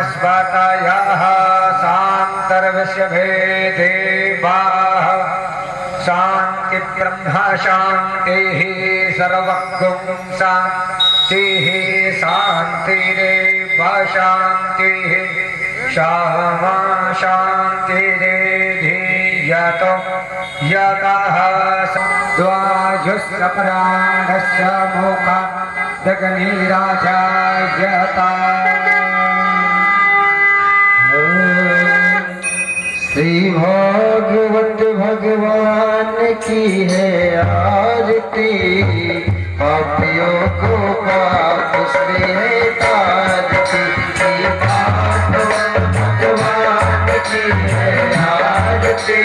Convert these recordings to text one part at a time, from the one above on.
वनस्पतयः शान्तर्विश्वभेदे वाः शान्ति ब्रह्म शान्तिः सर्वगुं शान्तिः शान्तिरेव शान्तिः शामा शान्तिरेधियतो यतः द्वाजुस्रपराणस्य मोखा जगनीराजायता। श्री भागवत भगवान की है आरती, पापियों को पाप से है तारती। श्री भागवत भगवान की है आरती,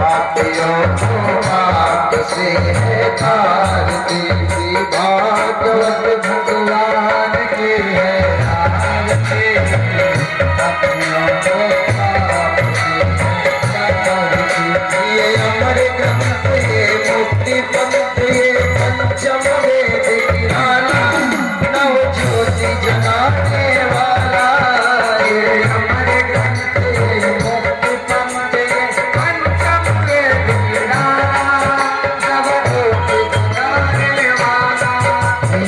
पापियों को पाप से है तारती। श्री भागवत भगवान की है आरती, पापियों को ये अमर ग्रंथ ये मुक्ति पंथ ये पंचम वेद किराना नव ज्योति जगाने वाला। ये अमर ग्रंथ ये मुक्ति पंथ ये पंचम वेद किराना नव ज्योति जगाने वाला।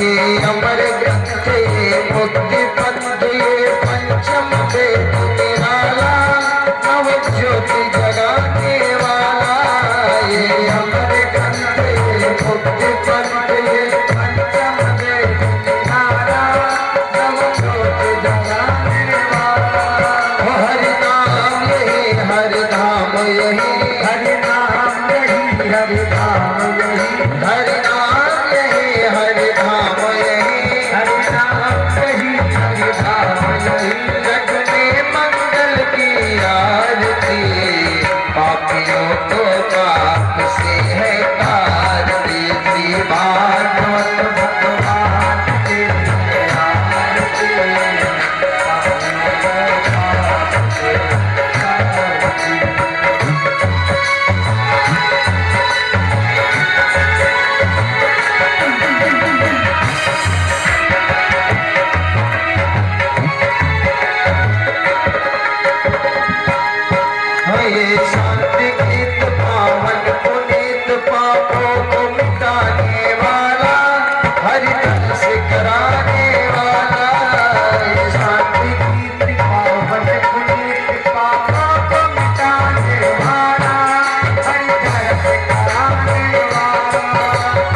ये अमर ग्रंथ ये मुक्ति पंथ ये पंचम वेद किराना नव ज्योति जगाने वाला। ये अमर ग्रंथ ये मुक्ति पंथ ये पंचम वेद किराना नव ज्योति जगाने वाला। हरि नाम यही हरि धाम यही हरि नाम यही हरि धाम यही हरि नाम यही हरि धाम यही हरि नाम यही हरि धाम यही। जग में मंगल की आरती, पापियों को पाप से है तारती। श्री भागवत भगवान की है आरती, पापियों को पाप से है तारती। ये शांति गीत पावन पुनीत पापों को मिटाने वाला, हरि रस कराने वाला। ये शांति गीत पावन पुनीत पापों को मिटाने वाला, हरि रस कराने वाला।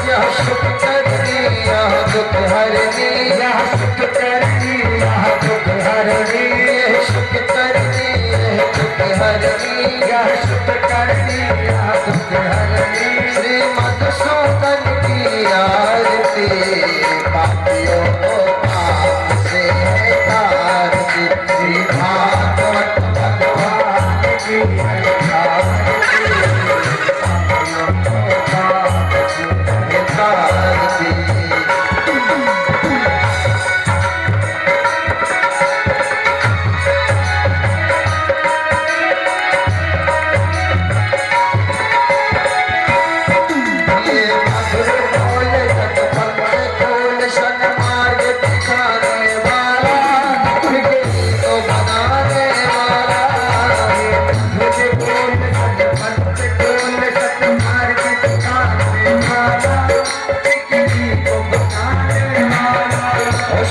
यह सुख करनी यह दुख हरनी, यह सुख करनी यह दुख हरनी, यह सुख करनी यह दुख हरनी, यह सुख करनी यह दुख हरनी। श्री मधुसूदन की आरती, पापियों को पाप से है तारती। श्री भागवत भगवान की है आरती, पापियों को पाप से है तारती।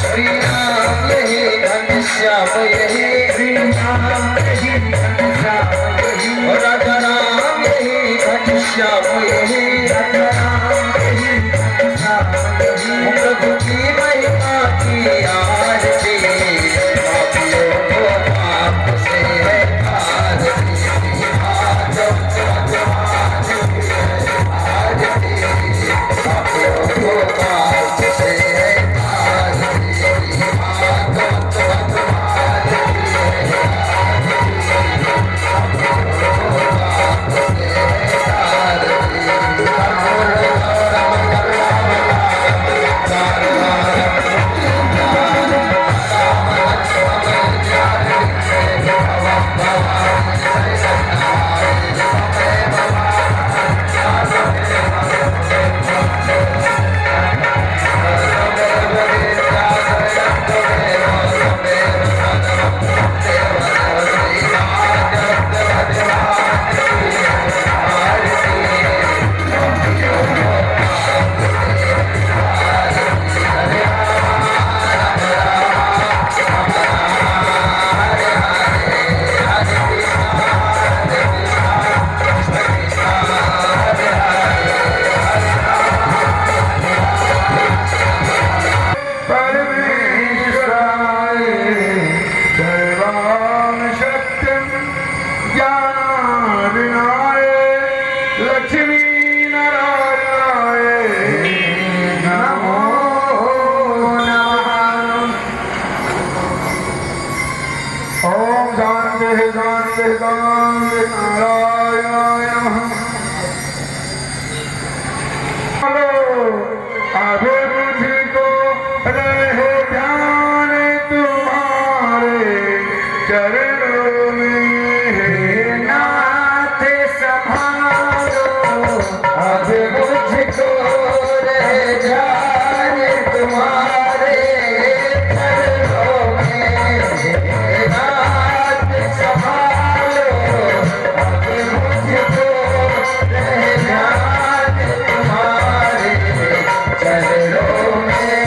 श्री राम यही घनश्याम यही श्री राम यही घनश्याम यही राजा राम यही घनश्याम यही राजा राम यही घनश्याम यही। प्रभु की महिमा की आरती, पापियों को पाप से है तारती। भागवत भगवान की है आरती, पापियों को पाप से है तारती। भागवत भगवान की है आरती, पापियों को पाप से है तारती। शांति शांति शांति नारायण अभी मुझको रहे ध्यान तुम्हारे चरणों में हे नाथ संभालो अब मुझको रहे ध्यान तुम्हारे चरणों में हे नाथ संभालो अब मुझको रहे ध्यान तुम्हारे चरणों में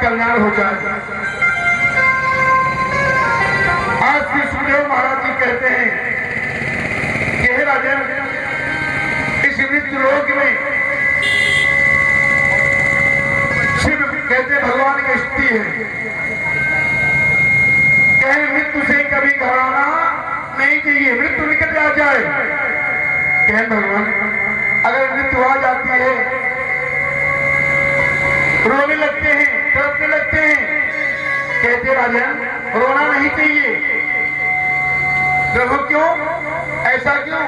कल्याण हो जाए। आज श्री सुखदेव महाराज जी कहते हैं कि हे राजन, इस मृत्यु लोक में शिव कहते भगवान की स्तुति है। कहे मृत्यु से कभी घबराना नहीं चाहिए, मृत्यु निकट आ जाए। कहे भगवान अगर मृत्यु आ जाती है रोने लगते हैं, तड़पने लगते हैं। कहते राजन रोना नहीं चाहिए। प्रभु क्यों, ऐसा क्यों?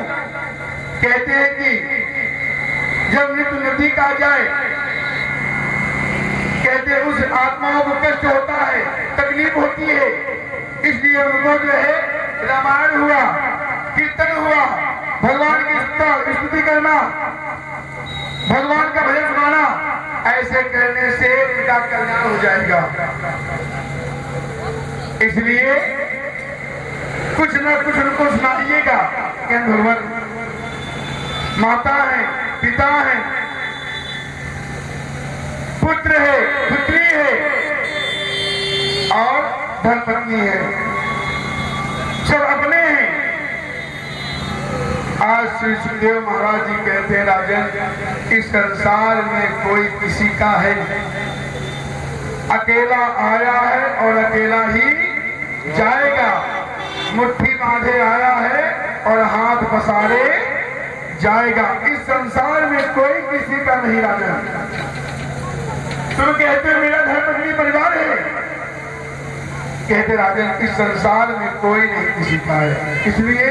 कहते हैं कि जब मृत्यु नजदीक आ जाए, कहते उस आत्माओं को कष्ट होता है, तकलीफ होती है। इसलिए उनको जो है रामायण हुआ, कीर्तन हुआ, भगवान की स्तुति करना, भगवान का भजन सुनाना, ऐसे करने से उनका कल्याण हो जाएगा। इसलिए कुछ न कुछ उनको सुनाइएगा कि भगवान माता है, पिता है, पुत्र है, पुत्री है और धर्मपत्नी है, सब अपने हैं। आज श्री सुखदेव महाराज जी कहते हैं राजन, इस संसार में कोई किसी का है, अकेला आया है और अकेला ही जाएगा। मुट्ठी बांधे आया है और हाथ पसारे जाएगा। इस संसार में कोई किसी का नहीं राजन। तुम कहते मेरा धर्म पत्नी परिवार है, कहते राजन इस संसार में कोई नहीं किसी का है। इसलिए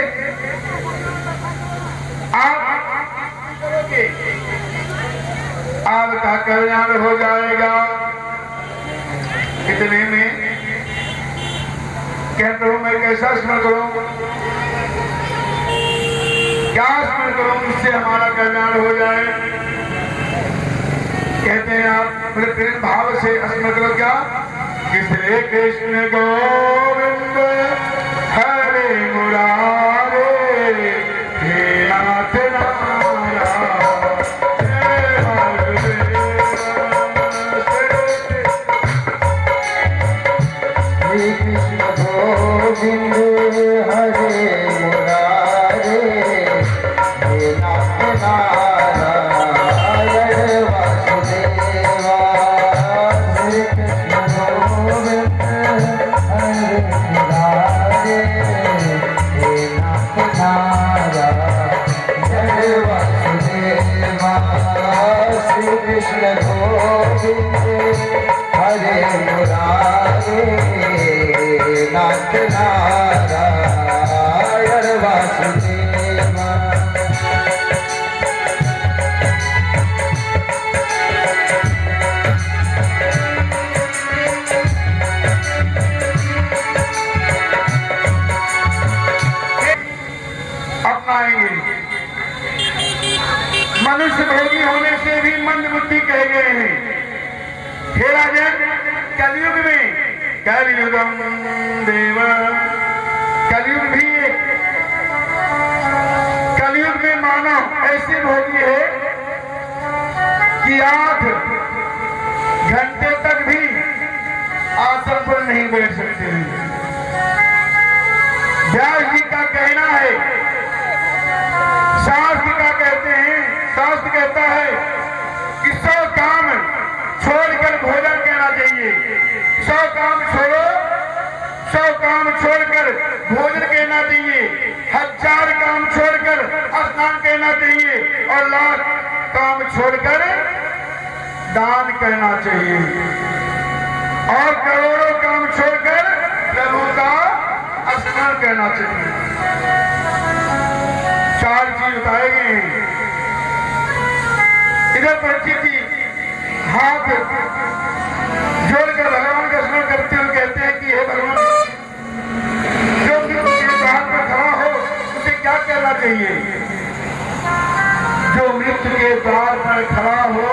आपका कल्याण हो जाएगा। इतने में कहते हो मैं कैसा स्मरण करूं, क्या स्मरण करूं जिससे हमारा कल्याण हो जाए। कहते हैं आप बड़े प्रेम भाव से स्मरण करो। क्या कि श्री कृष्ण गोविंद हरे मुरारे हे नाथ गोविंद हरे मुरारे हे नाथ नारायण वासुदेवा। श्री कृष्ण गोविंद हरे मुरारे हे नाथ नारायण वासुदेवा। श्री कृष्ण गोविंद हरे मुरारे नाथ नारायण वासुदेवा। अपनाएंगे। मनुष्य भोगी होने से भी मंद बुद्धि कहे गए हैं। हे राजन, कलयुग में कलयुगम देव, कलयुग भी कलयुग में मानव ऐसे भोगी है कि 8 घंटे तक भी आसन पर नहीं बैठ सकते हैं। व्यास जी का कहना है, शास्त्र का कहते हैं, शास्त्र कहता है कि 100 काम छोड़कर भोजन करना चाहिए। 100 काम छोड़ो, 100 काम छोड़कर भोजन कहना चाहिए, 1000 काम छोड़कर स्नान कहना चाहिए और लाख काम छोड़कर दान करना चाहिए और करोड़ों काम छोड़कर प्रभु का स्मरण करना चाहिए। 4 चीज बताए गए हैं। इधर परीक्षित जी हाथ जोड़कर भगवान का स्मरण करते हुए कहते हैं कि हे भगवान, जो मृत्यु के द्वार पर खड़ा हो उसे क्या करना चाहिए। जो मृत्यु के द्वार पर खड़ा हो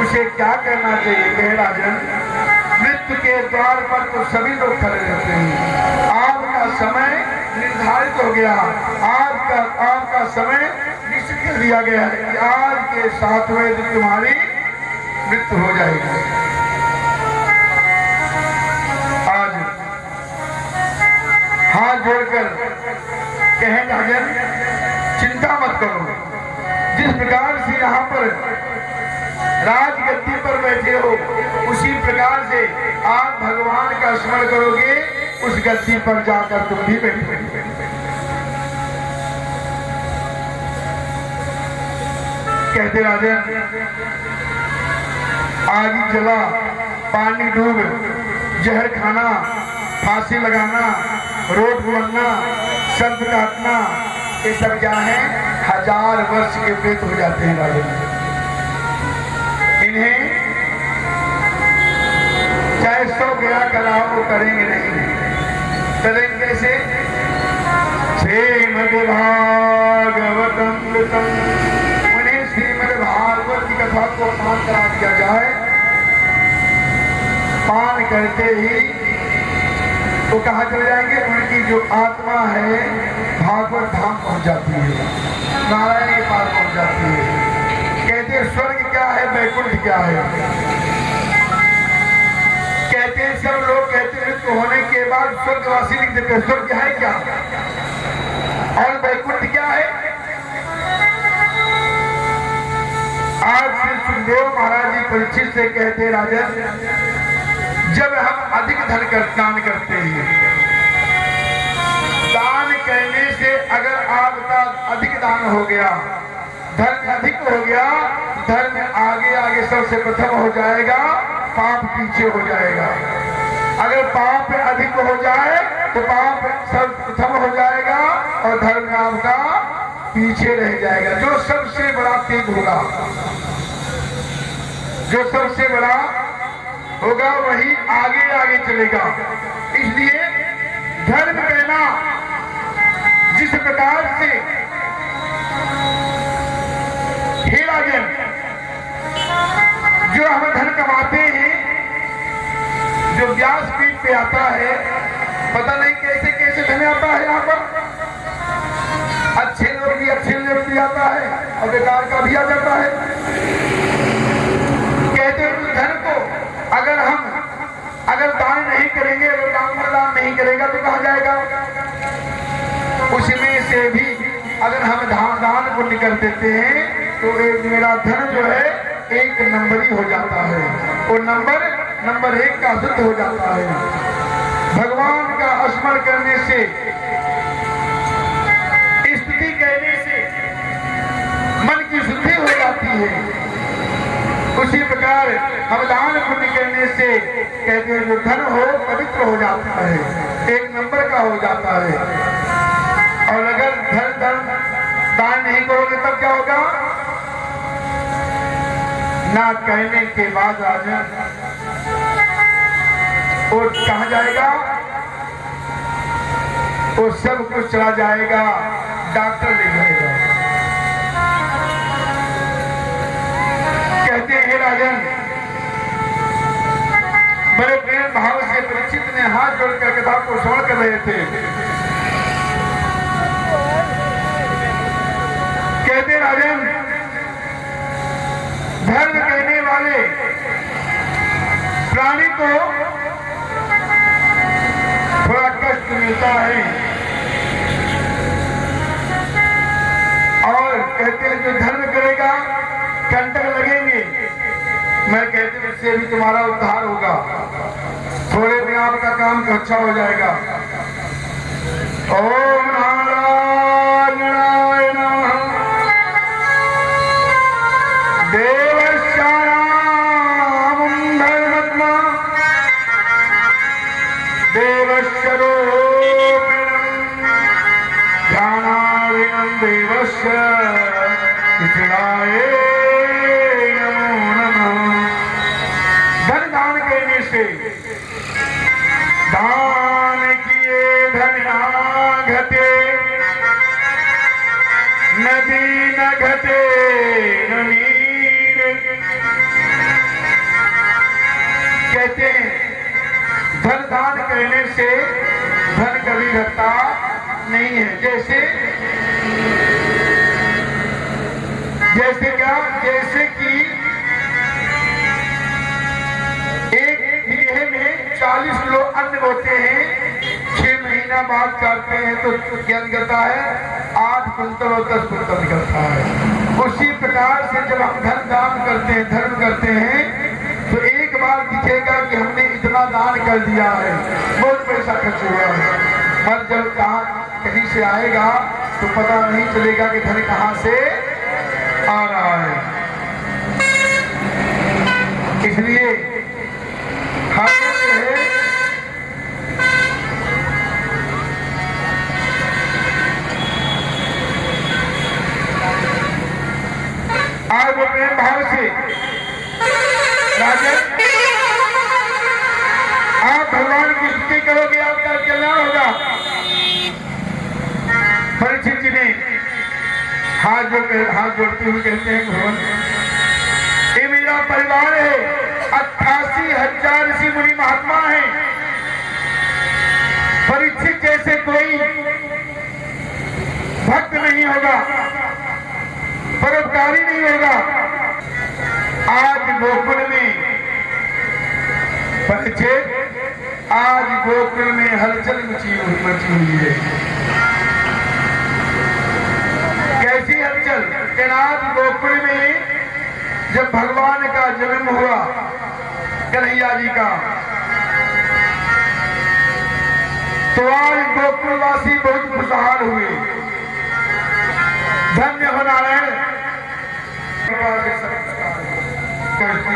उसे क्या करना चाहिए। कहे राजन, मृत्यु के द्वार पर तो सभी लोग खड़े रहते हैं। आपका समय निर्धारित हो गया, आपका समय निश्चित कर दिया गया है कि आज के 7वें दिन तुम्हारी मृत्यु हो जाएगी। आज हाथ जोड़कर कहें राजन, चिंता मत करो। जिस प्रकार से यहाँ पर राजगद्दी पर बैठे हो उसी प्रकार से आप भगवान का स्मरण करोगे, उस गद्दी पर जाकर तुम भी बैठोगे। कहते राजन, आग जला, पानी डूब, जहर खाना, फांसी लगाना, रोड बनना, शब्द काटना, ये सब क्या है 1000 वर्ष के प्रेत हो जाते हैं राजन। इन्हें चाहे 100 ब्याह कराओ वो करेंगे नहीं। करेंगे कैसे। श्रीमद् भागवतम, उन्हें श्रीमद् भागवत की कथा को पान करा दिया जाए, पान करते ही वो कहाँ चले जाएंगे। उनकी जो आत्मा है भागवत धाम पहुंच जाती है, नारायण के पास पहुंच जाती है। कहते हैं स्वर्ग क्या है, वैकुंठ क्या है। कहते हैं सब लोग कहते हैं मृत्यु होने के बाद स्वर्गवासी लिख देते हैं, स्वर्ग है क्या और वैकुंठ क्या है। सुखदेव महाराज जी परीक्षित से कहते राजन, जब हम अधिक धन दान करते हैं, दान करने से अगर आपका अधिक दान हो गया, धन अधिक हो गया, धर्म आगे आगे सबसे प्रथम हो जाएगा, पाप पीछे हो जाएगा। अगर पाप अधिक हो जाए तो पाप सब प्रथम हो जाएगा और धर्म आपका पीछे रह जाएगा। जो सबसे बड़ा तेज होगा, जो सबसे बड़ा होगा वही आगे आगे चलेगा। इसलिए धर्म कहना जिस प्रकार से हे राजन, जो हम धन कमाते हैं, जो व्यासपीठ पे आता है, पता नहीं कैसे कैसे धन आता है यहाँ पर। अच्छे लोग भी आता है और बेकार का भी आ जाता है। कहते हैं उस धन को अगर दान नहीं करेंगे, अगर दान नहीं करेगा तो कहाँ जाएगा? उसमें से भी अगर हम दान पुण्य कर देते हैं तो मेरा धन जो है 1 नंबरी हो जाता है, और नंबर 1 का शुद्ध हो जाता है। भगवान का स्मरण करने से, स्तुति कहने से मन की शुद्धि हो जाती है। उसी प्रकार हम दान पुण्य करने से कहते हैं जो धन हो पवित्र हो जाता है, 1 नंबर का हो जाता है। और अगर धन दान नहीं करोगे तब क्या होगा? ना कहने के बाद राजन वो कहाँ जाएगा? वो सब कुछ चला जाएगा, डॉक्टर ले जाएगा। कहते हैं राजन, बड़े प्रेम भाव से परीक्षित ने हाथ जोड़कर कथा को श्रवण कर रहे थे। कहते राजन, धर्म कहने वाले प्राणी को थोड़ा कष्ट मिलता है, और कहते हैं जो धर्म करेगा कंटक लगेंगे। मैं कहते हूं इससे भी तुम्हारा उद्धार होगा, थोड़े में आपका काम अच्छा हो जाएगा। ओम नारायणाय नमः। देवश्यामं धर्मत्मा देवस्य रूपिणं ध्यानादिनं देवस्य कृष्णाय नमो नमः। धन दान करने से, दान किए धन ना घटे, नदी न घटे न नीर। कहते हैं धन दान करने से धन कभी घटता नहीं है। जैसे क्या? जैसे कि एक बीघे में 40 किलो अन्न होते हैं, 6 महीना बाद काटते हैं तो क्या निकलता है? 8 कुंतल और 10 कुंतल निकलता है। उसी प्रकार से जब हम धन दान करते हैं, धर्म करते हैं, तो एक बार दिखेगा कि हमने इतना दान कर दिया है, बहुत पैसा खर्च हुआ है। पर जब कहीं से आएगा तो पता नहीं चलेगा कि धन कहाँ से आ रहा है। इसलिए हमें आज वो प्रेम भाव से राजन, आप भगवान की स्तुति करोगे, आपका कल्याण होगा। परीक्षित जी ने हाथ जोड़ते हुए कहते हैं भगवान, ये मेरा परिवार है, 88,000 ऋषि मुनि महात्मा है। परीक्षित जैसे कोई भक्त नहीं होगा, परोपकारी नहीं होगा। आज गोकुल में परीक्षित, आज गोकुल में हलचल मची हुई है। कैसी हलचल? आज गोकुल में जब भगवान का जन्म हुआ कन्हैया जी का, तो आज गोकुलवासी बहुत खुशहाल हुए। धन्य हो नारायण।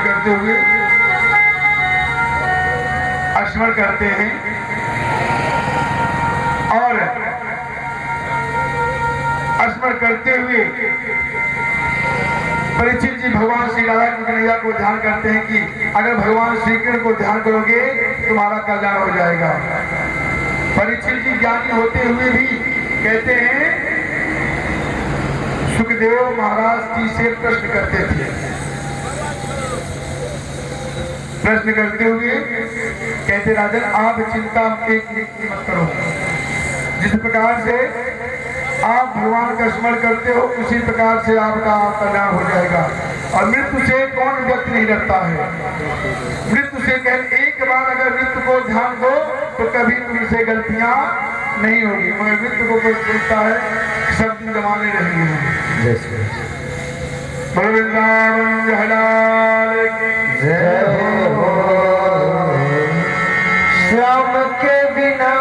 करते हुए स्मरण करते हैं और स्मरण करते हुए परीक्षित जी भगवान श्री राधा की कन्हैया को ध्यान करते हैं कि अगर भगवान श्री कृष्ण को ध्यान करोगे तुम्हारा कल्याण हो जाएगा। परीक्षित जी ज्ञानी होते हुए भी कहते हैं, सुखदेव महाराज जी से प्रश्न करते थे। प्रश्न करते हुए कहते, राजन आप चिंता एक मत करो, जिस प्रकार से आप भगवान का स्मरण करते हो उसी प्रकार से आपका कल्याण हो जाएगा। और मृत्यु से कौन व्यक्ति नहीं डरता है। मृत्यु से कह एक बार अगर मृत्यु को ध्यान दो तो कभी तुमसे गलतियां नहीं होगी, मगर मृत्यु को कोई सोचता है सब दिन जमाने रहेंगे। वृंदावन हलाल की जय हो। श्याम के बिना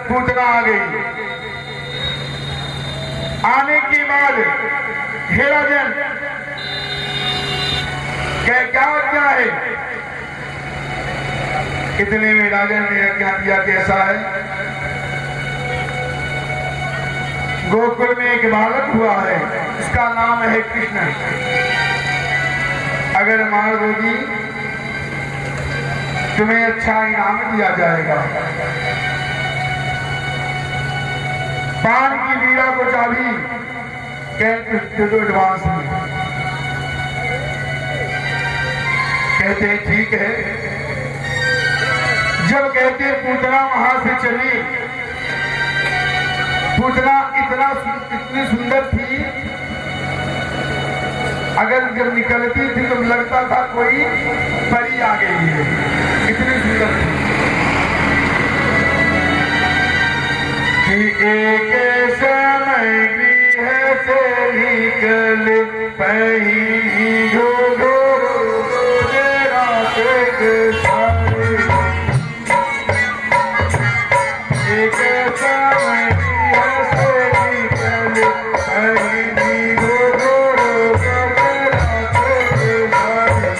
पूतना आ गई। आने के बाद हे राजन क्या है। इतने में राजन ने क्या दिया, कैसा है। गोकुल में एक बालक हुआ है, इसका नाम है कृष्ण। अगर मार दोगी तुम्हें अच्छा इनाम दिया जाएगा। पान की बीड़ा को चाबी दे दो एडवांस में। कहते हैं ठीक है। जब कहते पूतना वहां से चली, पूतना इतनी सुंदर थी, अगर जब निकलती थी तो लगता था कोई परी आ गई है, इतनी सुंदर थी। कि एक समय गृह से निकले पहिनी घोड़ो रात सारे। एक समय गृह से निकले पहिनी घोड़ो रात सारे।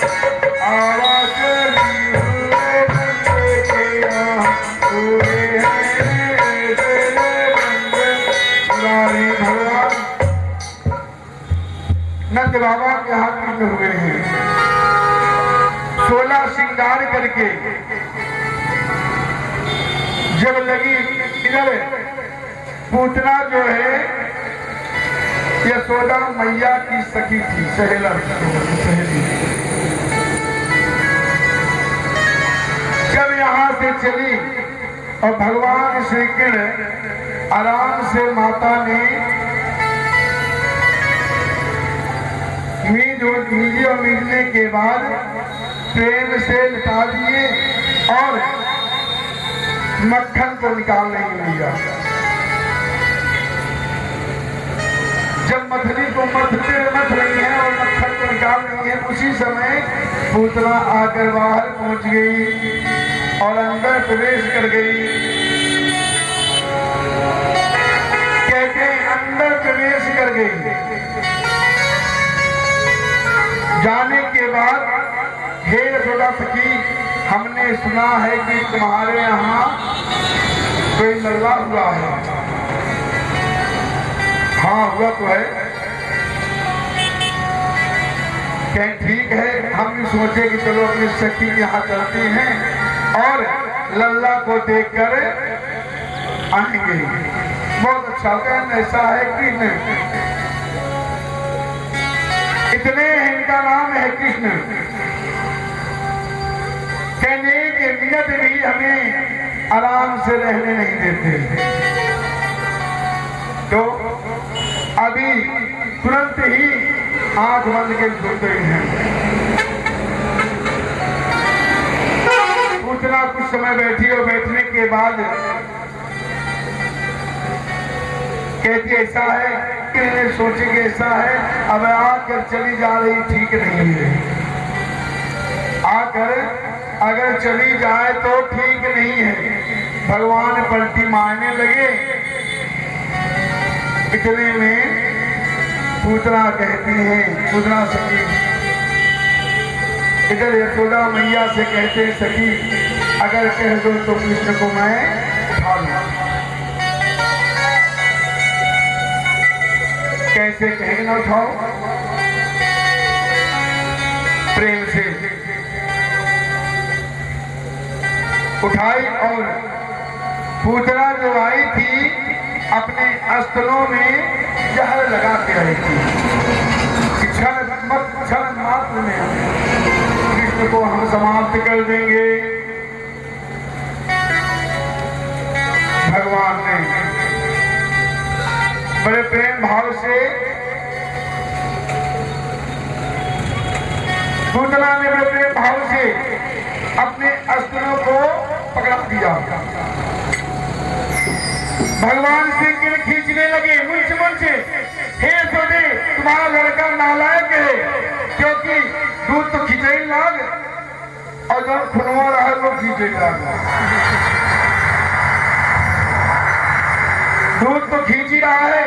आवाज ली हुए बंदे के पूरे नंद बाबा के हाथ में हुए हैं। 16 श्रृंगार करके जब लगी, इधर पूतना जो है यशोदा मैया की सखी थी, सहेली। जब यहाँ से चली और भगवान श्री कृष्ण आराम से माता ने मिलने के बाद प्रेम से लिटा दिए और मक्खन को निकाल नहीं लिया। जब मछली को मथ रही है और मक्खन को निकाल रही है, उसी समय पूतना आकर बाहर पहुंच गई और अंदर प्रवेश कर गई। कहते अंदर प्रवेश कर गई। जाने के बाद हे यशोदा सखी, हमने सुना है कि तुम्हारे यहाँ कोई लल्ला हुआ है। हाँ हुआ तो है। क्या ठीक है, हम भी सोचे कि चलो अपनी सखी के यहाँ चलते हैं और लल्ला को देखकर आएंगे। बहुत अच्छा कहना ऐसा है कि इतने इनका नाम है कृष्ण। कहने के मिनट भी हमें आराम से रहने नहीं देते। तो अभी तुरंत ही आंख बंद के सो गई हैं। पूतना कुछ समय बैठी और बैठने के बाद कहती ऐसा है लेकिन ये सोचे कि ऐसा है, अब आकर चली जा रही ठीक नहीं है, आकर अगर चली जाए तो ठीक नहीं है। भगवान पलटी मारने लगे। इतने में पूतना कहती है, पूतना सखी इधर यशोदा मैया से कहते सखी अगर कह दो तो कृष्ण को मैं उठा लूं। कैसे कहेंगे ना उठाओ? प्रेम से उठाई और पूतना जो आई थी अपने अस्त्रों में जहर लगा के आई थी। क्षण मात्र में कृष्ण को हम समाप्त कर देंगे। भगवान ने बड़े प्रेम भाव से, पूतना ने बड़े प्रेम भाव से अपने अस्त्रों को पकड़ा दिया। भगवान श्री कृष्ण खींचने लगे मुंच मुंच, हे यशोदे तुम्हारा लड़का नालायक है, क्योंकि दूध तो खींचे लाग और जब खुनवा रहा है वो खींचे लाग। दूध तो खींच ही रहा है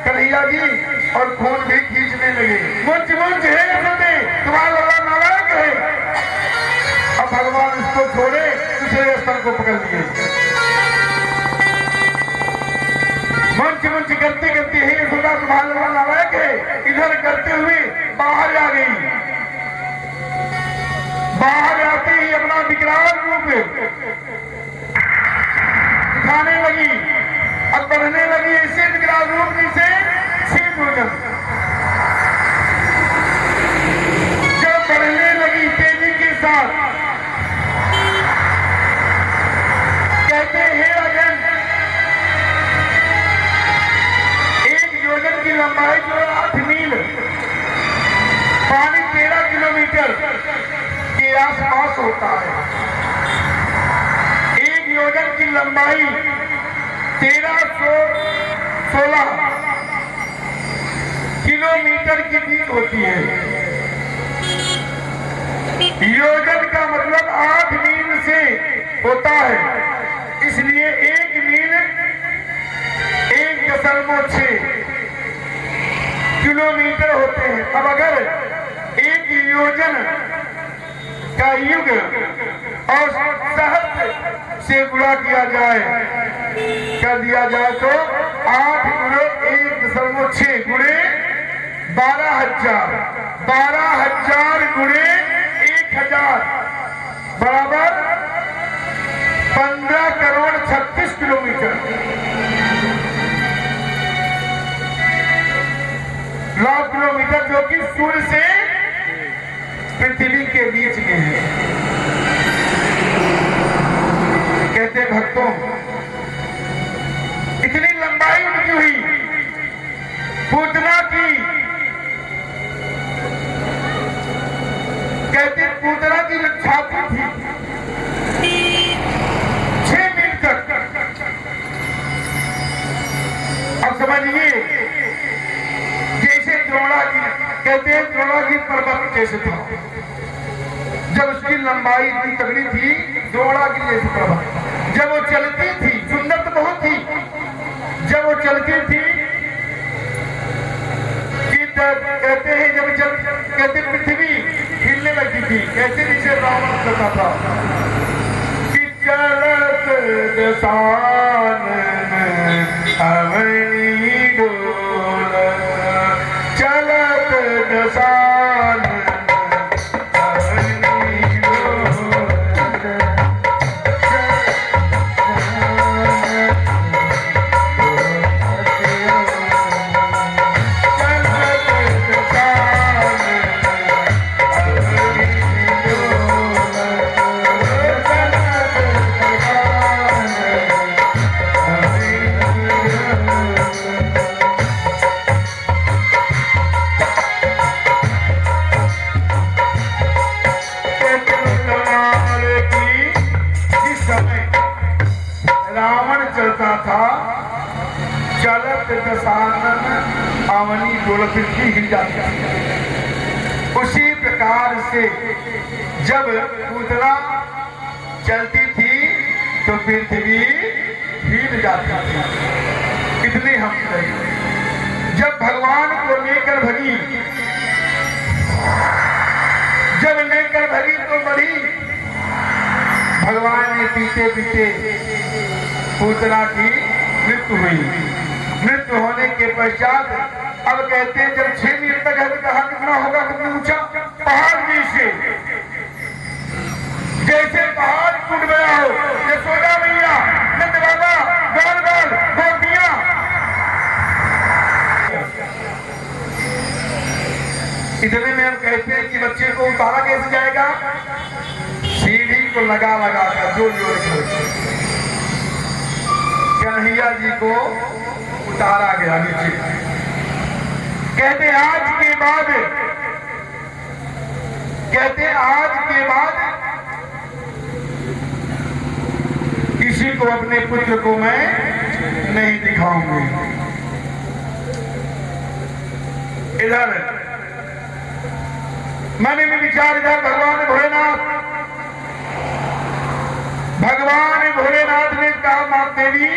कन्हैया जी और खून भी खींचने लगे। मुंच मुंच, हे यशोदे तुम्हारा लड़का नालायक है। अब भगवान उसको छोड़े, दूसरे स्थल को पकड़ लिए। मंच मंच करते करते ही यशोदा तुम्हारा नालायक है इधर करते हुए बाहर आ गई। बाहर आते ही अपना विकराल रूप दिखाने लगी और बढ़ने लगी। ऐसे विकराल रूप जिसे शिव भोजन जब बढ़ने लगी तेजी के साथ, कहते हैं राजन की लंबाई जो 8 मील, पानी 13 किलोमीटर के आसपास होता है। एक योजन की लंबाई 1316 किलोमीटर के बीच होती है। योजन का मतलब 8 मील से होता है, इसलिए 1 मील 1.6 किलोमीटर होते हैं। अब अगर एक योजन का युग और सहस्त्र से गुणा किया जाए, कर दिया जाए तो 8 गुणे 1.6 गुणे 12,000, 12,000 गुणे 1,000 बराबर 15 करोड़ 36 किलोमीटर, लाख किलोमीटर, जो कि सूर्य से पृथ्वी के बीच में है। कहते भक्तों इतनी लंबाई उनकी हुई पूतना की। कहते पूतना की जो छाती थी 6 मील तक। अब समझिए जैसे द्रोणागिरि, कहते हैं द्रोणागिरि पर्वत जैसे था। जब उसकी लंबाई इतनी तगड़ी थी, द्रोणागिरि जैसी पर्वत। जब वो चलती थी, सुंदर तो बहुत थी, जब वो चलती थी कि कहते हैं जब कहते पृथ्वी हिलने लगती थी। कैसे नीचे रावण करता था कि चलत दसान अवनी डोल, चलत दसान अवनी डोल, जात दशानन आवनी डोल पृथ्वी हिल जाती थी। उसी प्रकार से जब पूतना चलती थी तो पृथ्वी हिल जाती थी। इतने हम करें जब भगवान को लेकर भगी, जब लेकर भगी तो बढ़ी। भगवान ने पीते पीते पूतना की मृत्यु हुई। मृत्यु होने के पश्चात अब कहते हैं जब 6 मिनट तक है तो कहा कितना होगा, कितना ऊंचा पहाड़ जैसे, जैसे पहाड़ टूट गया हो। यशोदा मैया, नंद बाबा, बाल बाल गोपियां, इतने में हम कहते हैं कि बच्चे को उतारा कैसे जाएगा? सीढ़ी को लगा लगा कर जोर जोर कर कन्हैया जी को उतारा गया नीचे। कहते आज के बाद, कहते आज के बाद किसी को अपने पुत्र को मैं नहीं दिखाऊंगी। इधर मन में विचार, इधर भगवान भोलेनाथ, भगवान भोलेनाथ ने कहा मां देवी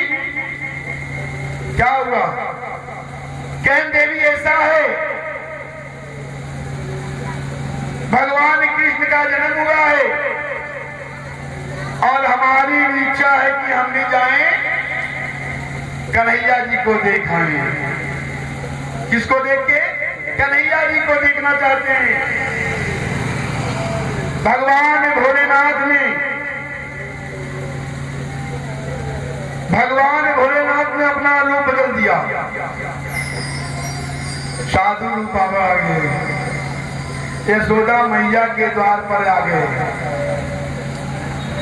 क्या हुआ? कैन देवी ऐसा है, भगवान कृष्ण का जन्म हुआ है और हमारी इच्छा है कि हम भी जाएं कन्हैया जी को देखाएं। किसको देख के? कन्हैया जी को देखना चाहते हैं। भगवान भोलेनाथ ने, भगवान भोलेनाथ ने अपना रूप बदल दिया, साधु रूप आ गए, यशोदा मैया के द्वार पर आ गए।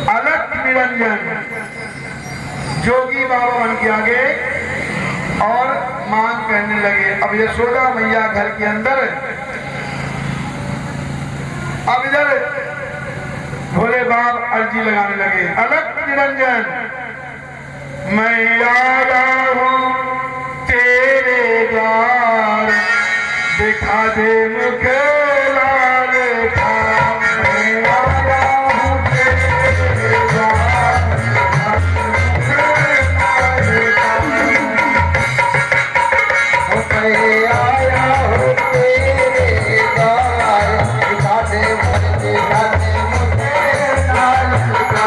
अलग निरंजन जोगी बाबा बन के आ गए और मांग करने लगे। अब यशोदा मैया घर के अंदर, अब इधर भोले बाप अर्जी लगाने लगे। अलग निरंजन मैं आया हूँ तेरे द्वार, दिखा दे मुख लाल का। मैं आया हूँ तेरे द्वार, मैं आया हूँ तेरे द्वार, दिखा दे मुझे लाल का।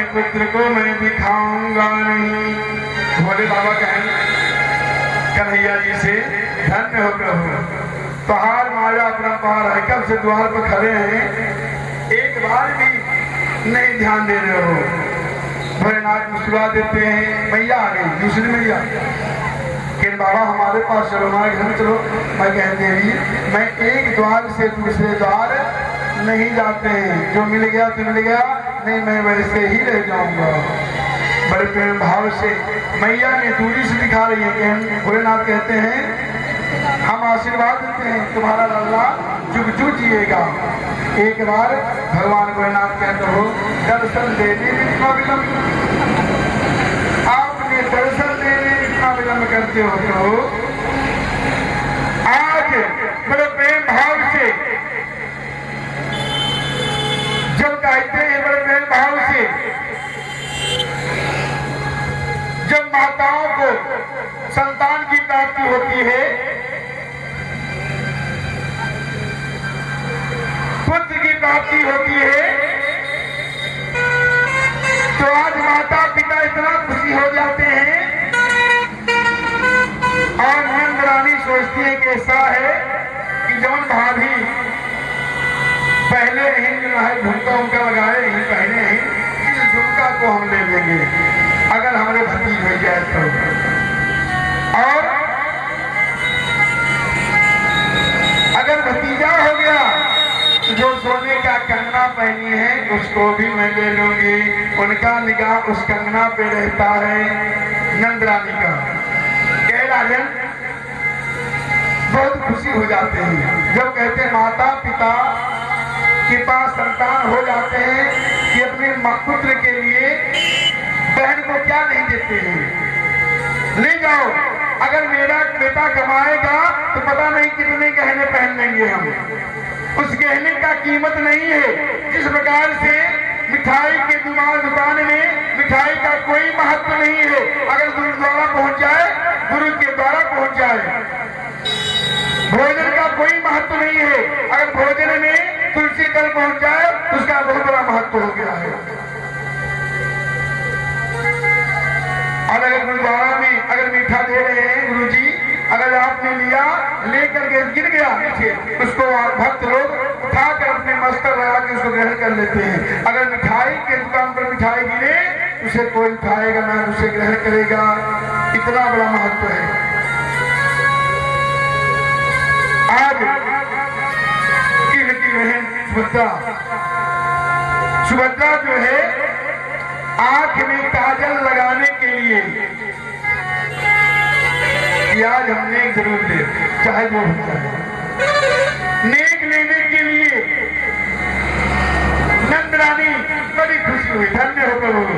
पुत्र को मैं दिखाऊंगा नहीं। भोले बाबा कहें कन्हैया जी से, धन्य हो प्रभु, पहाड़ माया अपरंपार है, कब से द्वार पर खड़े हैं, एक बार भी नहीं ध्यान दे रहे हो। भोलेनाथ मुस्कुरा देते हैं, मैया आ गई, दूसरी मैया कि बाबा हमारे पास चलो, हमारे घर में चलो। मैं कहते हैं मैं एक द्वार से दूसरे द्वार नहीं जाते हैं, जो मिल गया तो मिल गया, नहीं मैं वैसे ही रह जाऊंगा। बड़े प्रेम भाव से मैया ने दूरी से दिखा रही है कि भोलेनाथ कहते हैं हम आशीर्वाद देते हैं तुम्हारा लल्ला जुग जुग जिएगा। एक बार भगवान भोलेनाथ कहते हो दर्शन देने में इतना विलंब, आपने दर्शन देने में इतना विलंब करते हो तो आज बड़े प्रेम भाव से जब कहते हैं, बड़े प्रेम भाव से जब माताओं को संतान की प्राप्ति होती है, पुत्र की प्राप्ति होती है, तो आज माता पिता इतना खुशी हो जाते हैं और नंद रानी सोचती है कि ऐसा है कि जौन भाभी पहले ही झुमका उमका लगाए ही पहने हैं, इस झुमका को हम ले लेंगे अगर हमारे भतीज हो जाए तो। और अगर भतीजा हो गया तो जो सोने का कंगना पहनी है उसको भी मैं ले लूंगी। उनका निगाह उस कंगना पे रहता है नंद रानी का। कह राजन बहुत खुशी हो जाते हैं जब कहते हैं माता पिता के पास संतान हो जाते हैं कि अपने पुत्र के लिए बहन को क्या नहीं देते हैं, ले जाओ। अगर मेरा बेटा कमाएगा तो पता नहीं कितने गहने पहन लेंगे हम, उस गहने का कीमत नहीं है। जिस प्रकार से मिठाई के दुकान में मिठाई का कोई महत्व नहीं है, अगर गुरु द्वारा पहुंच जाए, गुरु के द्वारा पहुंच जाए। भोजन का कोई महत्व नहीं है, अगर भोजन में तुलसी दल पहुंच जाए तो उसका बहुत बड़ा महत्व हो गया है। और अगर गुरुद्वारा में अगर मीठा दे रहे हैं गुरु जी, अगर आपने लिया लेकर के गिर गया नीचे, उसको भक्त लोग उठाकर अपने मस्तक लगा के उसको ग्रहण कर लेते हैं। अगर मिठाई के दुकान पर मिठाई गिरे उसे कोई उठाएगा ना, उसे ग्रहण करेगा। इतना बड़ा महत्व है। आज की बहन सुभद्रा जो है आंख में काजल लगाने के लिए आज हम नेक जरूर ले, चाहे वो नेक लेने के लिए नंद रानी बड़ी खुशी हुई, धन्य होकर बोलो।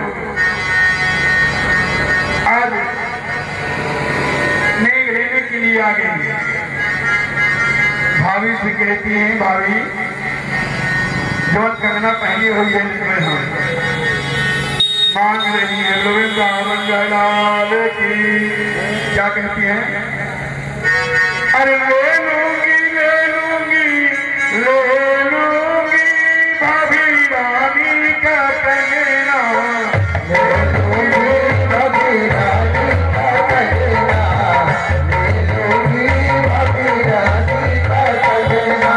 आज नेक लेने के लिए आ गई। भाभी से कहती हैं भाभी जौन कंगना पहनी हुई है मांग रही है वृंदावन जलाल की, क्या कहती हैं? अरे ले लूंगी भाभी रानी का कंगना, ले लूंगी भाभी रानी का कंगना, ले लूंगी भाभी रानी का कंगना।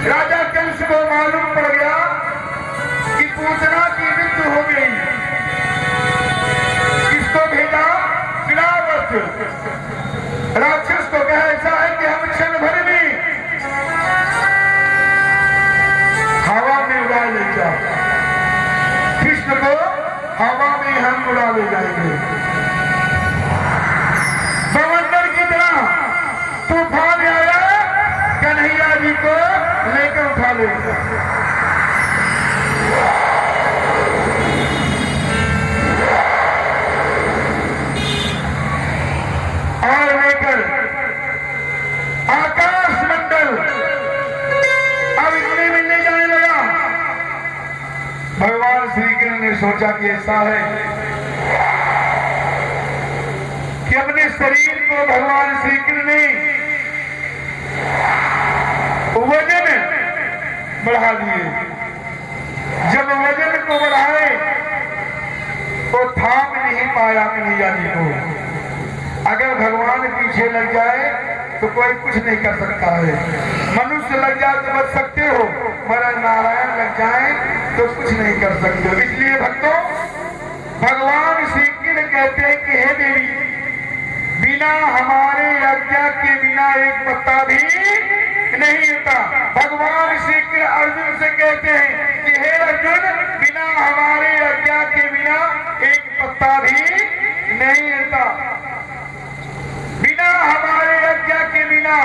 राजा कंस को मालूम पड़ गया कि पूतना की मृत्यु हो गई। किसको भेजा? विरावत राक्षस को कहा ऐसा है कि हम क्षण भर में हवा में उड़ा ले जाओ, कृष्ण को हवा में हम उड़ा ले जाएंगे। समंदर की तरह तूफान आया, कन्हैया जी को लेकर उठा ले गया। और लेकर आकाश मंडल अब इतने में ले जाने लगा। भगवान श्री कृष्ण ने सोचा कि ऐसा है कि अपने शरीर को भगवान श्री कृष्ण ने वजन बढ़ा दिए। जब वजन को बढ़ाए तो थाम नहीं पाया कन्हैया जी को। अगर भगवान पीछे लग जाए तो कोई कुछ नहीं कर सकता है। मनुष्य लग जाए तो बच सकते हो, मगर नारायण लग जाए तो कुछ नहीं कर सकते हो। इसलिए भक्तों, भगवान श्री कृष्ण कहते हैं कि हे देवी, बिना हमारे आज्ञा के बिना एक पत्ता भी नहीं हिलता। भगवान श्री कृष्ण अर्जुन से कहते हैं कि हे अर्जुन, बिना हमारे आज्ञा के बिना एक पत्ता भी नहीं हिलता। बिना हमारे आज्ञा के बिना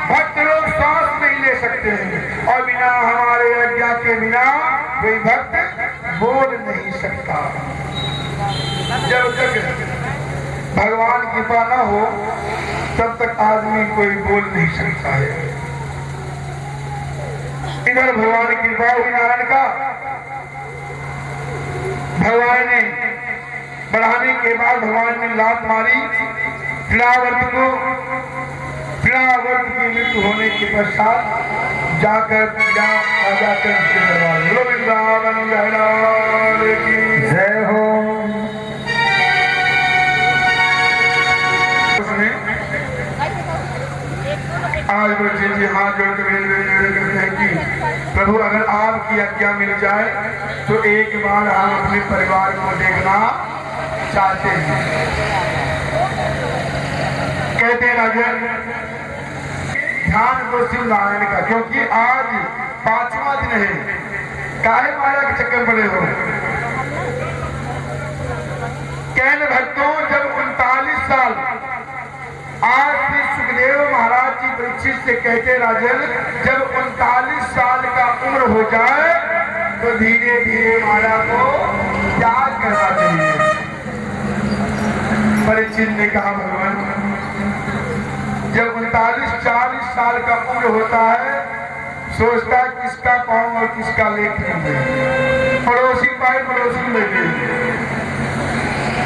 भक्त लोग सांस नहीं ले सकते हैं, और बिना हमारे आज्ञा के बिना कोई भक्त बोल नहीं सकता। जब तक भगवान की कृपा न हो तब तक आदमी कोई बोल नहीं सकता है। इधर भगवान की कृपा हुई नारायण का। भगवान ने बढ़ाने के बाद भगवान ने लात मारी विरावत को। विरावत की मृत्यु होने के पश्चात जाकर राजा कंस के दरबार में वृंदावन की जय हो। उसने आज बच्चे जी हाथ जोड़कर कहते हैं कि प्रभु, अगर आपकी आज्ञा मिल जाए तो एक बार हम अपने परिवार को देखना चाहते हैं। कहते हैं राजन, ध्यान दो शिव नारायण का, क्योंकि आज 5वां दिन है। काहे माया के चक्कर पड़े हो? कहने भक्तों, जब 39 साल आज से सुखदेव महाराज जी परीक्षित से कहते राजन, जब 39 साल का उम्र हो जाए तो धीरे धीरे माया को त्याग करना चाहिए। परीक्षित ने कहा भगवान, जब 39-40 साल का उम्र होता है, सोचता है किसका पाऊं और किसका लेख नहीं, पड़ोसी पाए पड़ोसी ले ले।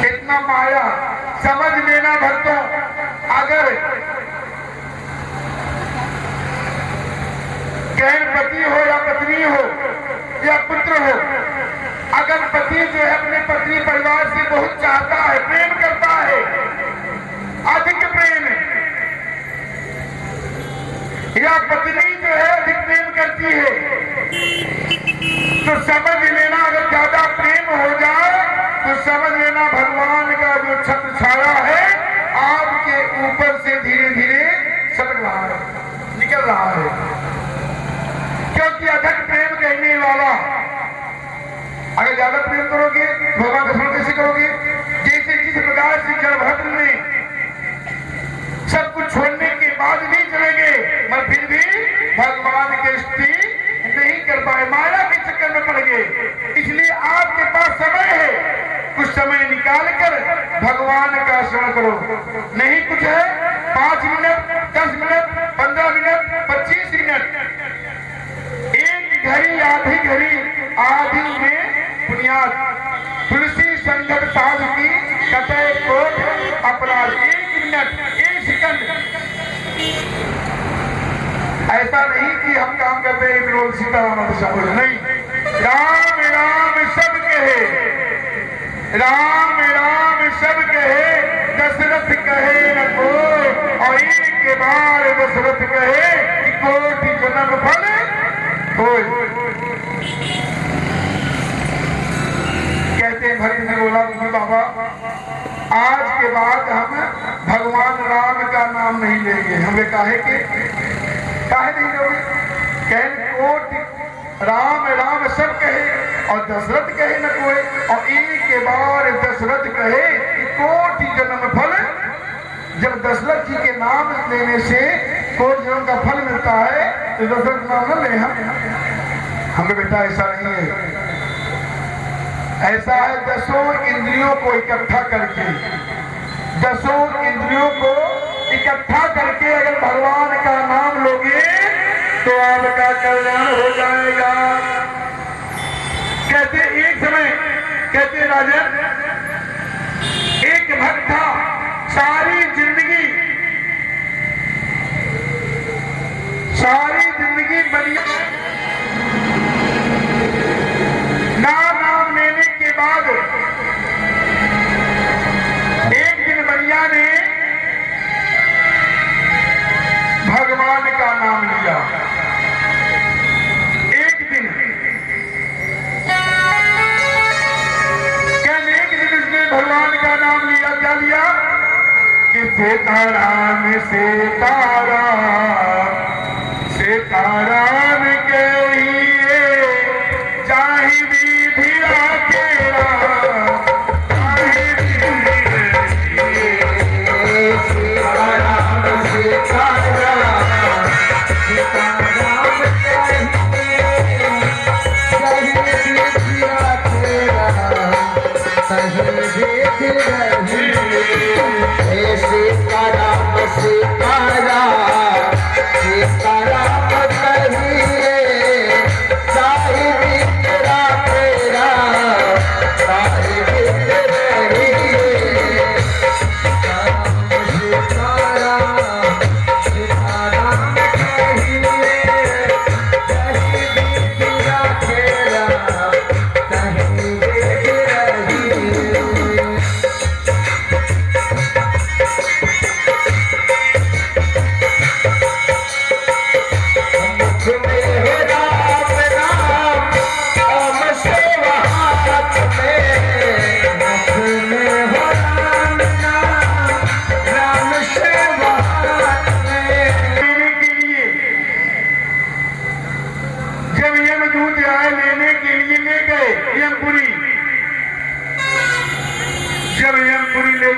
इतना माया समझ लेना भक्तों। अगर गैर पति हो या पत्नी हो या पुत्र हो, अगर पति जो है अपने पत्नी परिवार से बहुत चाहता है, प्रेम करता है, अधिक प्रेम, या पत्नी जो है अधिक प्रेम करती है, तो समझ लेना अगर ज्यादा प्रेम हो जाए तो समझ लेना भगवान का जो छत्र छाया है आपके ऊपर से धीरे धीरे सटक रहा है, निकल रहा है। क्योंकि अधिक प्रेम कहने वाला, अगर ज्यादा प्रेम करोगे भगवान का स्मरण कैसे करोगे? जैसे जिस प्रकार से जड़भद्र ने सब कुछ छोड़ने के बाद भी चले गए, मगर फिर भी भगवान की स्तुति नहीं कर पाए, माया के चक्कर में पड़ गए। इसलिए आपके पास समय है, कुछ समय निकाल कर भगवान का स्मरण करो। नहीं कुछ है 5 मिनट, 10 मिनट, 15 मिनट, 25 मिनट, एक घड़ी आधी घड़ी, आधी में बुनियाद तुलसी संगत साधु की कतई कोट अपराध। 1 मिनट, 1 सेकंड। ऐसा नहीं कि हम काम करते हैं विरोध सीताराम नहीं। राम राम सब कहे, राम राम सब कहे, दशरथ कहे न कोई, और एक के बाद दशरथ कहे कि कोटि जन्म फल लोगे? हमें काहे नहीं लोगे? कह कोट राम राम सब कहे और दशरथ कहे न कोई, और एक बार दशरथ कहे कि कोटि जन्म फल। जब दशरथ जी के नाम लेने से कोटि जन्म का फल मिलता है तो दशरथ नाम न ले हमें बेटा ऐसा नहीं है। ऐसा है दसों इंद्रियों को इकट्ठा करके, दसों इंद्रियों को इकट्ठा करके अगर भगवान का नाम लोगे तो आपका कल्याण हो जाएगा। कहते एक समय, कहते राजन, एक भक्त था, सारी जिंदगी बनिया नाम लेने के बाद एक दिन बनिया ने भगवान का नाम लिया। एक दिन उसने भगवान का नाम लिया। क्या लिया? कि सीताराम सीताराम सीताराम के लिए चाहे विधि राखेरा, चाहे सीताराम सीताराम सीताराम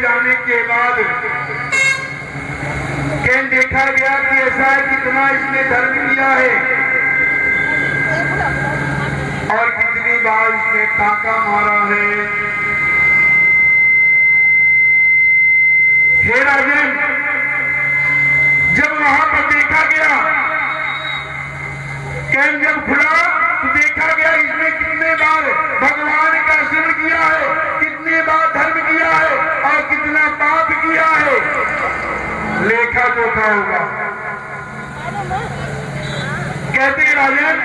जाने के बाद कहीं देखा गया कि ऐसा है कितना इसने धर्म किया है और कितनी बार इसने टाका मारा है। हे राजन, जब वहां पर देखा गया, कैंप जब खुला तो देखा गया इसने कितने बार भगवान का स्मरण किया है, कितने बार धर्म किया है और कितना पाप किया है। लेखा जोखा होगा। कहते हैं राजन,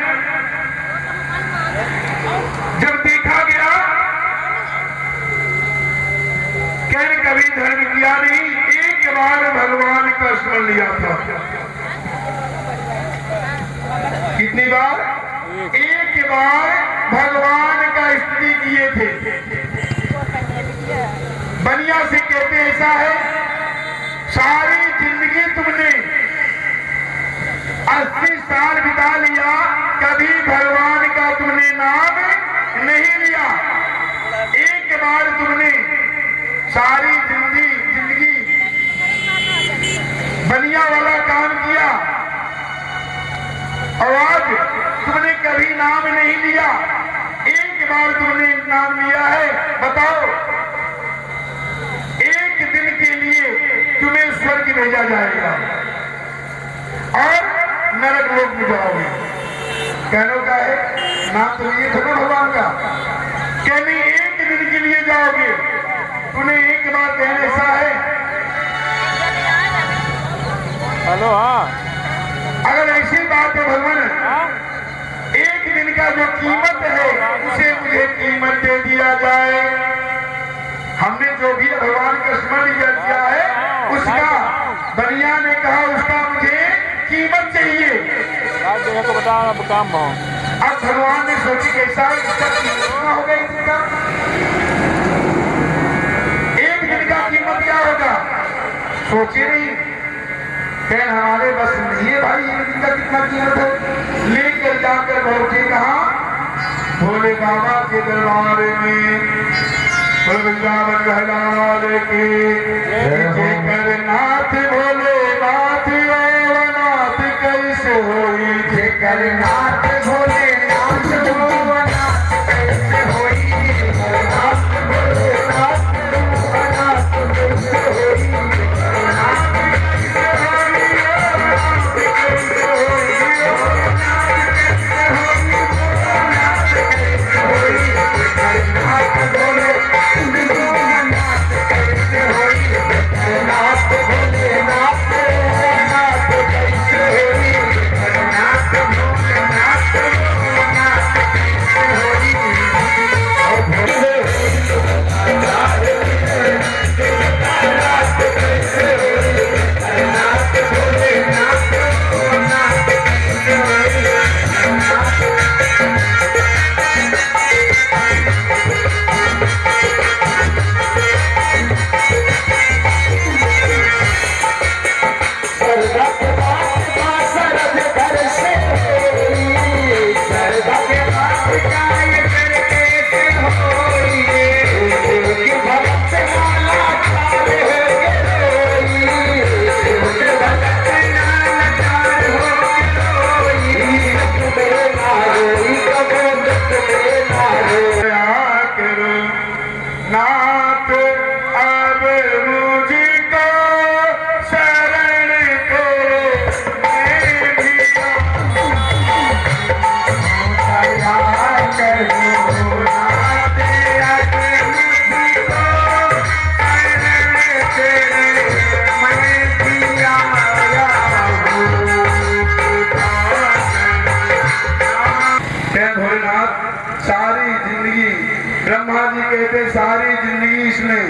जब देखा गया कहने कभी धर्म किया नहीं, एक बार भगवान का स्मरण लिया था। कितनी बार? एक बार भगवान का स्तुति किए थे। बनिया से कहते ऐसा है, सारी जिंदगी तुमने 80 साल बिता लिया, कभी भगवान का तुमने नाम नहीं लिया। एक बार तुमने सारी जिंदगी बनिया वाला काम किया और आज तुमने कभी नाम नहीं लिया। एक बार तुमने नाम लिया है। बताओ, एक दिन के लिए तुम्हें स्वर्ग भेजा जाएगा और नरक लोक में जाओगे। कहने का है नाम तो लिए थे ना भगवान का, कहने एक दिन के लिए जाओगे। तूने एक बार कहने ऐसा है। हेलो, हाँ, अगर ऐसी बात है भगवान, एक दिन का जो कीमत है उसे मुझे कीमत दे दिया जाए। हमने जो भी भगवान का स्मरण किया है उसका, बनिया ने कहा उसका मुझे कीमत चाहिए। जगह को बता काम भाव। अब भगवान ने सोची कैसा इसका कीमत होगा। एक दिन का कीमत क्या होगा सोचे नहीं। कह हमारे बस नहीं है भाई, इनका कितना कीमत है। लेकर जाकर पहुंचे कहा भोले बाबा के दरबार में। वृंदावन कहलाने के जेकर नाथ भोले नाथ और नाथ कैसे होई, जेकर नाथ भोले नाथ हो नाथ कैसे होई, नाथ भोले नाथ हो नाथ कैसे होई, नाथ कैसे होई, नाथ कैसे होई, नाथ कैसे होई, नाथ भोले नाथ कैसे होई, नाथ भोले नाथ नाथ कैसे होई, नाथ भोले नाथ नाथ कैसे होई, नाथ भोले नाथ कैसे होई, नाथ भोले नाथ नाथ कैसे होई, नाथ सरदा के बात का सरद घर से होई, सरदा के बात का ये घर कैसे होई, के भक्त माला चार हो के रोई, के भक्त नाला चार हो के रोई, मेरे ना रोई कबो मेरे ना रोई। दया करो नाथ अब मुझको शरण करो, मैं भी दया करो नाथ अब मुझको शरण तेरे, मैं भी आया हूँ। क्या भोलेनाथ सारी जिंदगी, ब्रह्मा जी कहते सारी जिंदगी इसने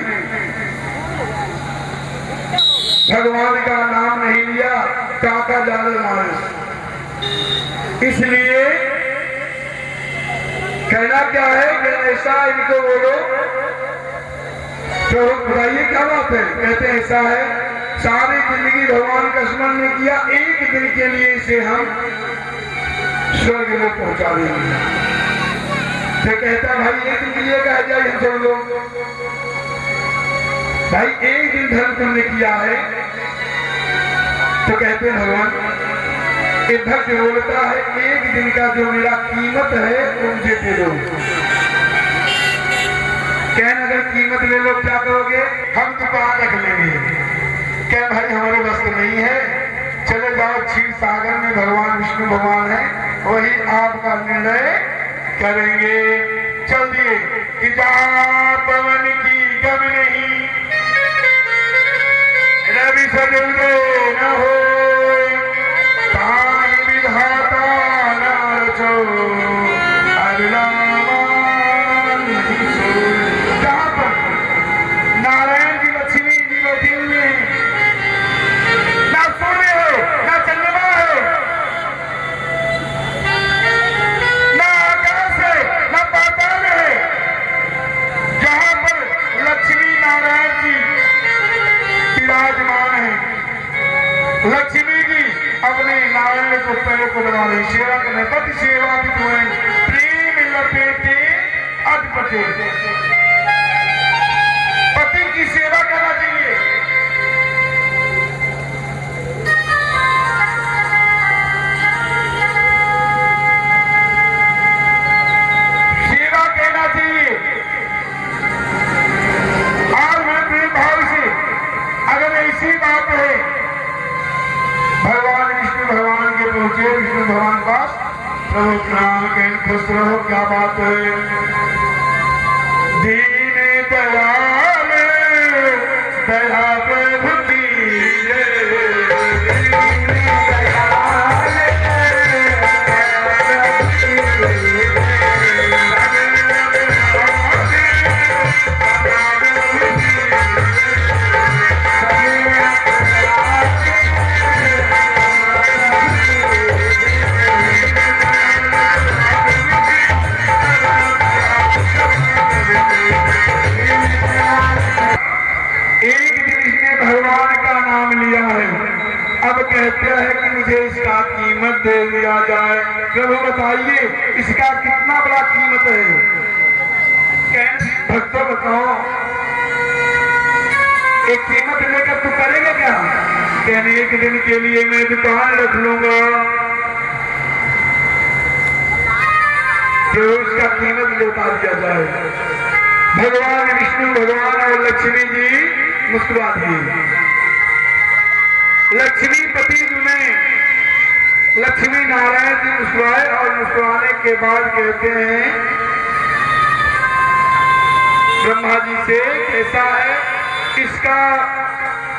भगवान का नाम नहीं लिया, काका जाले मानस। इसलिए कहना क्या है कि ऐसा इनको बोलो तो बताइए क्या बात है। कहते हैं ऐसा है, सारी जिंदगी भगवान का स्मरण नहीं किया, एक दिन के लिए इसे हम स्वर्ग में पहुंचा देंगे। तो कहता भाई एक दिन के लिए कह जाए हम सब लोग, भाई एक दिन धर्म तुमने किया है। तो कहते हैं भगवान ये भक्त बोलता है एक दिन का जो मेरा कीमत है तुम मुझे दे दो। कहना अगर कीमत ले लो क्या करोगे, हम दुकान रख लेंगे। क्या भाई हमारे बस में नहीं है, चले जाओ क्षीर सागर में भगवान विष्णु भगवान है, वही आपका निर्णय करेंगे। चल दिए कि जहाँ पवन की गम नहीं, रवि सदुदय न हो, तान विधाता न रचो, अरुणामान सो। जहाँ पर नारायण की लक्ष्मी जी बैठी हुई है, ना सूर्य है ना चंद्रमा है, ना आकाश है ना पाताल है, जहाँ पर लक्ष्मी नारायण जी विराजमान है। लक्ष्मी जी अपने नारायण को पैर को लगा रही, सेवा करने पति सेवा भी तुम्हें प्रेम लपेटे अटपटे। पति की सेवा करना चाहिए। सेवा कहना चाहिए। आज मैं प्रेम भाव से अगर ऐसी बात है, भगवान विष्णु भगवान के पहुंचे, विष्णु भगवान पास प्रभु प्रणाम कहें, खुश रहो, क्या बात है। दीन दयाल दया प्रभु की जय, दीन दयाल दया प्रभु की जय। इसका कीमत दे दिया जाए। प्रभु बताइए इसका कितना बड़ा कीमत है। भक्तों बताओ एक कीमत लेकर तू करेगा क्या? कहने एक दिन के लिए मैं दुकान रख लूंगा, तो उसका कीमत लौटा दिया जाए। भगवान विष्णु भगवान और लक्ष्मी जी मुस्कुरा दिए। लक्ष्मीपति जी ने लक्ष्मी नारायण जी मुस्कुराए और मुस्कुराने के बाद कहते हैं ब्रह्मा जी से, कैसा है इसका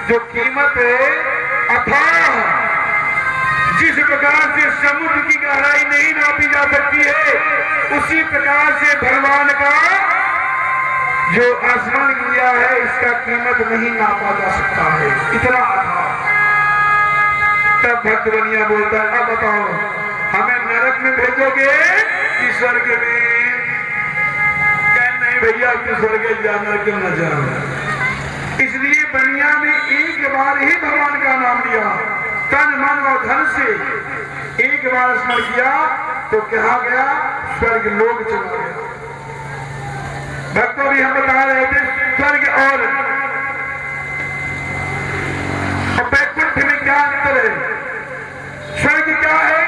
जो कीमत है अथाह, जिस प्रकार से समुद्र की गहराई नहीं नापी जा सकती है उसी प्रकार से भगवान का जो आसमान किया है इसका कीमत नहीं नापा जा सकता है, इतना अथाह। तब भक्त बनिया बोलता है अब बताओ हमें नरक में भेजोगे कि स्वर्ग में? नहीं भैया तू स्वर्ग जाना क्यों न जाओ। इसलिए बनिया ने एक बार ही भगवान का नाम लिया, तन मन और धन से एक बार स्मरण किया तो कहा गया स्वर्ग लोक चला गया। भक्तों भी हम बता रहे थे स्वर्ग और वैकुंठ में क्या अंतर है। स्वर्ग क्या है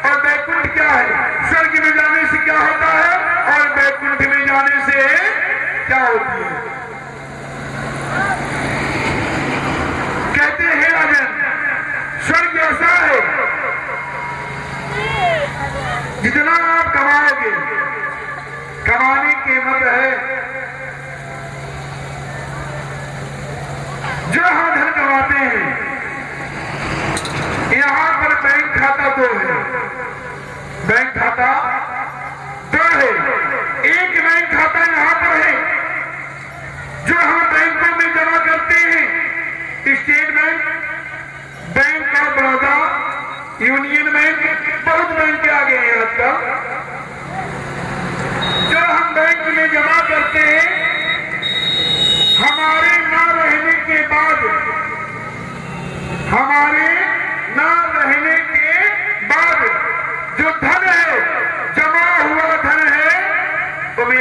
और वैकुंठ क्या है? स्वर्ग में जाने से क्या होता है और वैकुंठ में जाने से क्या होती है? कहते हैं राजन स्वर्ग ऐसा है जितना आप कमाओगे, कमाने की मत है, जो हम धन कमाते हैं यहां पर बैंक खाता 2 है, बैंक खाता 2 है। एक बैंक खाता यहां पर है जो हम बैंकों में जमा करते हैं, state bank, bank of Baroda, union bank, बहुत बैंक आ गए हैं आजकल। जो हम बैंक में जमा करते हैं हमारे ना रहने के बाद, हमारे ना रहने के बाद जो धन